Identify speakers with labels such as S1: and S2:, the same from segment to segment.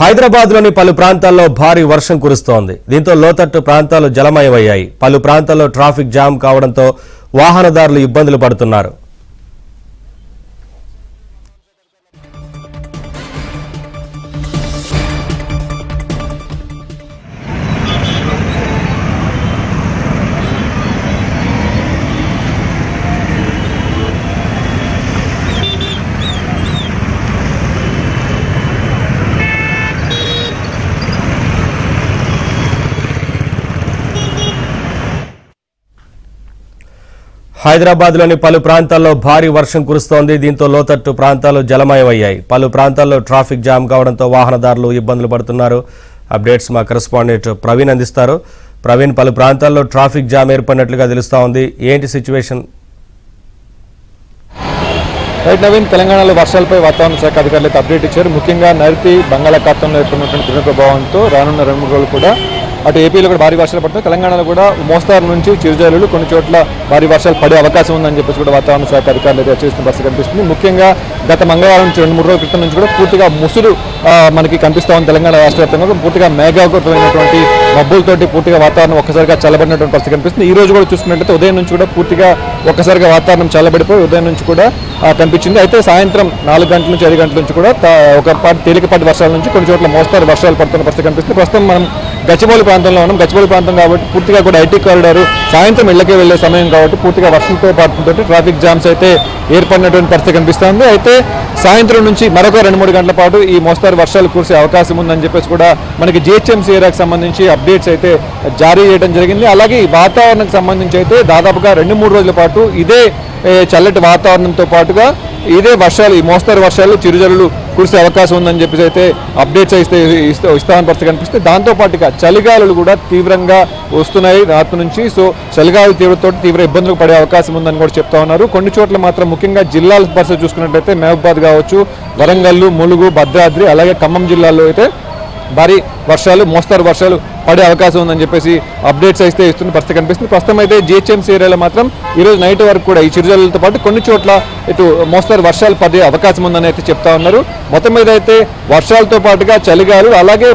S1: హైదరాబాద్లోని పలు ప్రాంతాల్లో భారీ వర్షం కురుస్తోంది. దీంతో లోతట్టు ప్రాంతాలు జలమయమయ్యాయి. పలు ప్రాంతాల్లో ట్రాఫిక్ జామ్ కావడంతో వాహనదారులు ఇబ్బందులు పడుతున్నారు. హైదరాబాద్లోని పలు ప్రాంతాల్లో భారీ వర్షం కురుస్తోంది. దీంతో లోతట్టు ప్రాంతాలు జలమయమయ్యాయి. పలు ప్రాంతాల్లో ట్రాఫిక్ జామ్ కావడంతో వాహనదారులు ఇబ్బందులు పడుతున్నారు. అప్డేట్స్ మా కరెస్పాండెంట్ ప్రవీణ్ అందిస్తారు. ప్రవీణ్, పలు ప్రాంతాల్లో ట్రాఫిక్ జామ్ ఏర్పడినట్లుగా తెలుస్తా ఉంది. ఏంటి సిచ్యువేషన్?
S2: రైట్ నవీన్, తెలంగాణలో వర్షాలపై వాతావరణ శాఖ అధికారులు అయితే అప్డేట్ ఇచ్చారు. ముఖ్యంగా నైరుతి బంగాళాఖాతంలో ఏర్పడినటువంటి ద్రోణ ప్రభావంతో రానున్న 2-3 రోజులు కూడా అటు ఏపీలో కూడా భారీ వర్షాలు పడుతుంది. తెలంగాణలో కూడా మోస్తారు నుంచి చిరుజల్లులు కొన్ని చోట్ల భారీ వర్షాలు పడే అవకాశం ఉందని చెప్పేసి కూడా వాతావరణ శాఖ అధికారులు అయితే హెచ్చరిస్తున్న పరిస్థితి కనిపిస్తుంది. ముఖ్యంగా గత మంగళవారం నుంచి 2-3 రోజుల క్రితం నుంచి కూడా పూర్తిగా ముసురు మనకి కనిపిస్తా ఉంది. తెలంగాణ రాష్ట్ర వ్యాప్తంగా పూర్తిగా మేఘావృతమైనటువంటి మబ్బులతోటి పూర్తిగా వాతావరణం ఒక్కసారిగా చల్లబడినటువంటి పరిస్థితి కనిపిస్తుంది. ఈ రోజు కూడా చూసుకున్నట్లయితే ఉదయం నుంచి కూడా పూర్తిగా ఒక్కసారిగా వాతావరణం చల్లబడిపోయి ఉదయం నుంచి కూడా కనిపించింది. అయితే సాయంత్రం 4 గంటల నుంచి 5 గంటల నుంచి కూడా ఒక తేలికపాటి వర్షాల నుంచి కొన్ని చోట్ల మోస్తారు వర్షాలు పడుతున్న పరిస్థితి కనిపిస్తుంది. ప్రస్తుతం మనం గచ్చిబౌలి ప్రాంతంలో ఉన్నాం. గచ్చిబౌలి ప్రాంతం కాబట్టి పూర్తిగా కూడా ఐటీ కారిడార్ సాయంత్రం ఇళ్లకే వెళ్లే సమయం కాబట్టి పూర్తిగా వర్షంతో పాటు ట్రాఫిక్ జామ్స్ అయితే ఏర్పడినటువంటి పరిస్థితి కనిపిస్తుంది. అయితే సాయంత్రం నుంచి మరొక 2-3 గంటల పాటు ఈ మోస్తారు వర్షాలు కురిసే అవకాశం ఉందని చెప్పేసి కూడా మనకి జిహెచ్ఎంసీ ఏరియాకి సంబంధించి అప్డేట్స్ అయితే జారీ చేయడం జరిగింది. అలాగే ఈ వాతావరణానికి సంబంధించి అయితే దాదాపుగా 2-3 రోజుల పాటు ఇదే చల్లటి వాతావరణంతో పాటుగా ఇదే వర్షాలు ఈ మోస్తారు వర్షాలు చిరుజల్లులు కురిసే అవకాశం ఉందని చెప్పేసి అయితే అప్డేట్స్ అయితే ఇస్తామని పరిస్థితి కనిపిస్తుంది. దాంతోపాటుగా చలిగాలులు కూడా తీవ్రంగా వస్తున్నాయి రాత్రి నుంచి. సో చలిగాలుల తీవ్రతతో తీవ్ర ఇబ్బందులు పడే అవకాశం ఉందని కూడా చెప్తా ఉన్నారు. కొన్ని చోట్ల మాత్రం ముఖ్యంగా జిల్లాల పరిస్థితి చూసుకున్నట్లయితే మహబూబాద్ కావచ్చు, వరంగల్, ములుగు, భద్రాద్రి అలాగే ఖమ్మం జిల్లాల్లో అయితే భారీ వర్షాలు మోస్తారు వర్షాలు పడే అవకాశం ఉందని చెప్పేసి అప్డేట్స్ అయితే ఇస్తున్న పరిస్థితి కనిపిస్తుంది. ప్రస్తుతం అయితే జిహెచ్ఎంసీ ఏరియాలో మాత్రం ఈరోజు నైట్ వరకు కూడా ఈ చిరుజల్లులతో పాటు కొన్ని చోట్ల ఇటు మోస్తారు వర్షాలు పడే అవకాశం ఉందని అయితే చెప్తా ఉన్నారు. మొత్తం మీద అయితే వర్షాలతో పాటుగా చలిగాలు అలాగే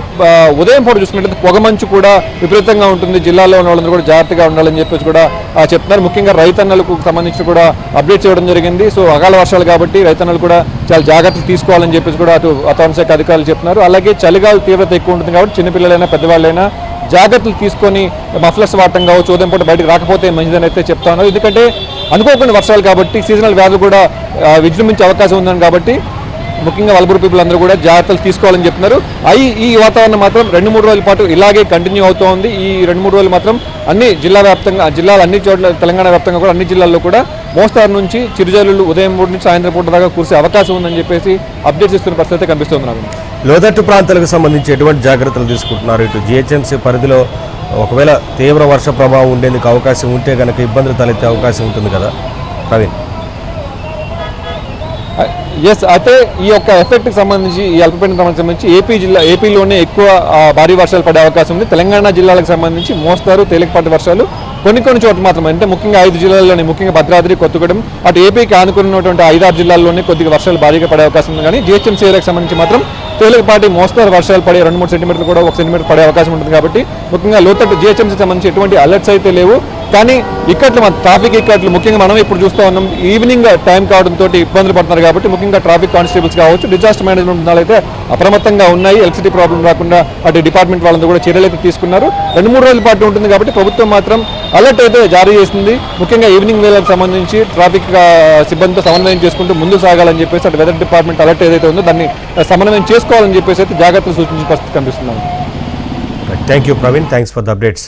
S2: ఉదయం పూట చూసుకున్నట్లయితే పొగమంచు కూడా విపరీతంగా ఉంటుంది. జిల్లాలో ఉన్న వాళ్ళందరూ కూడా జాగ్రత్తగా ఉండాలని చెప్పేసి కూడా చెప్తున్నారు. ముఖ్యంగా రైతన్నలకు సంబంధించి కూడా అప్డేట్స్ ఇవ్వడం జరిగింది. సో అకాల వర్షాలు కాబట్టి రైతన్నలు కూడా చాలా జాగ్రత్తలు తీసుకోవాలని చెప్పేసి కూడా అటు వాతావరణ శాఖ అధికారులు చెప్తున్నారు. అలాగే చలిగాలు తీవ్రత ఎక్కువ ఉంటుంది కాబట్టి చిన్నపిల్లలైనా పెద్దవాళ్ళైనా జాగ్రత్తలు తీసుకొని మఫ్లర్స్ వాడటం కావచ్చు, ఉదయం పూట బయటకు రాకపోతే మంచిదని అయితే చెప్తా ఉన్నారు. ఎందుకంటే అనుకోకుండా వర్షాలు కాబట్టి సీజనల్ వ్యాధులు కూడా విజృంభించే అవకాశం ఉందని కాబట్టి ముఖ్యంగా వల్బురు పీపుల్ అందరూ కూడా జాగ్రత్తలు తీసుకోవాలని చెప్తున్నారు. ఈ వాతావరణం మాత్రం 2-3 రోజుల పాటు ఇలాగే కంటిన్యూ అవుతూ ఉంది. ఈ 2-3 రోజులు మాత్రం అన్ని జిల్లాలు అన్ని చోట్ల తెలంగాణ వ్యాప్తంగా కూడా అన్ని జిల్లాల్లో కూడా మోస్తారు నుంచి చిరుజల్లులు ఉదయం పూట నుంచి సాయంత్రం పూట దాకా కురిసే అవకాశం ఉందని చెప్పేసి అప్డేట్స్ ఇస్తున్న పరిస్థితి కనిపిస్తుంది. నాకు
S1: లోతట్టు ప్రాంతాలకు సంబంధించి ఎటువంటి జాగ్రత్తలు తీసుకుంటున్నారు? ఇటు జిహెచ్ఎంసీ పరిధిలో ఒకవేళ తీవ్ర వర్ష ప్రభావం ఉండేందుకు అవకాశం ఉంటే కనుక ఇబ్బందులు తలెత్తే అవకాశం ఉంటుంది కదా ప్రవీణ్?
S2: ఎస్, అయితే ఈ యొక్క ఎఫెక్ట్కి సంబంధించి ఈ అల్పపీడనం సంబంధించి ఏపీలోనే ఎక్కువ భారీ వర్షాలు పడే అవకాశం ఉంది. తెలంగాణ జిల్లాలకు సంబంధించి మోస్తారు తేలికపాటి వర్షాలు కొన్ని చోట్ల మాత్రమే, అంటే ముఖ్యంగా 5 జిల్లాల్లోనే ముఖ్యంగా భద్రాద్రి, కొత్తగూడెం అటు ఏపీకి ఆనుకున్నటువంటి 5-6 జిల్లాల్లోనే కొద్దిగా వర్షాలు భారీగా పడే అవకాశం ఉంది. కానీ జిహెచ్ఎంసీ ఏరియాకి సంబంధించి మాత్రం తేలికపాటి మోస్తారు వర్షాలు పడే 2-3 సెంటీమీటర్లు కూడా 1 సెంటీమీటర్ పడే అవకాశం ఉంటుంది. కాబట్టి ముఖ్యంగా లోతట్టు జిహెచ్ఎంసీకి సంబంధించి ఎటువంటి అలర్ట్స్ అయితే లేవు. కానీ ఇక్కట్లు మన ట్రాఫిక్ ఇక్కట్లు ముఖ్యంగా మనం ఇప్పుడు చూస్తూ ఉన్నాం ఈవినింగ్ టైం కావడంతో ఇబ్బందులు పడుతున్నారు. కాబట్టి ముఖ్యంగా ట్రాఫిక్ కానిస్టేబుల్స్ కావచ్చు, డిజాస్టర్ మేనేజ్మెంట్ అయితే అప్రమత్తంగా ఉన్నాయి. ఎలక్ట్రిసిటీ ప్రాబ్లం రాకుండా అటు డిపార్ట్మెంట్ వాళ్ళందరూ కూడా చర్యలు అయితే తీసుకున్నారు. 2-3 రోజుల పాటు ఉంటుంది కాబట్టి ప్రభుత్వం మాత్రం అలర్ట్ అయితే జారీ చేసింది. ముఖ్యంగా ఈవినింగ్ వేళలకు సంబంధించి ట్రాఫిక్ సిబ్బందితో సమన్వయం చేసుకుంటూ ముందుకు సాగాలని చెప్పేసి అటు వెదర్ డిపార్ట్మెంట్ అలర్ట్ ఏదైతే ఉందో దాన్ని సమన్వయం చేసుకోవాలని చెప్పేసి అయితే జాగ్రత్తలు సూచించిన పరిస్థితి కనిపిస్తున్నాను.
S1: Thank you Praveen, thanks for the updates.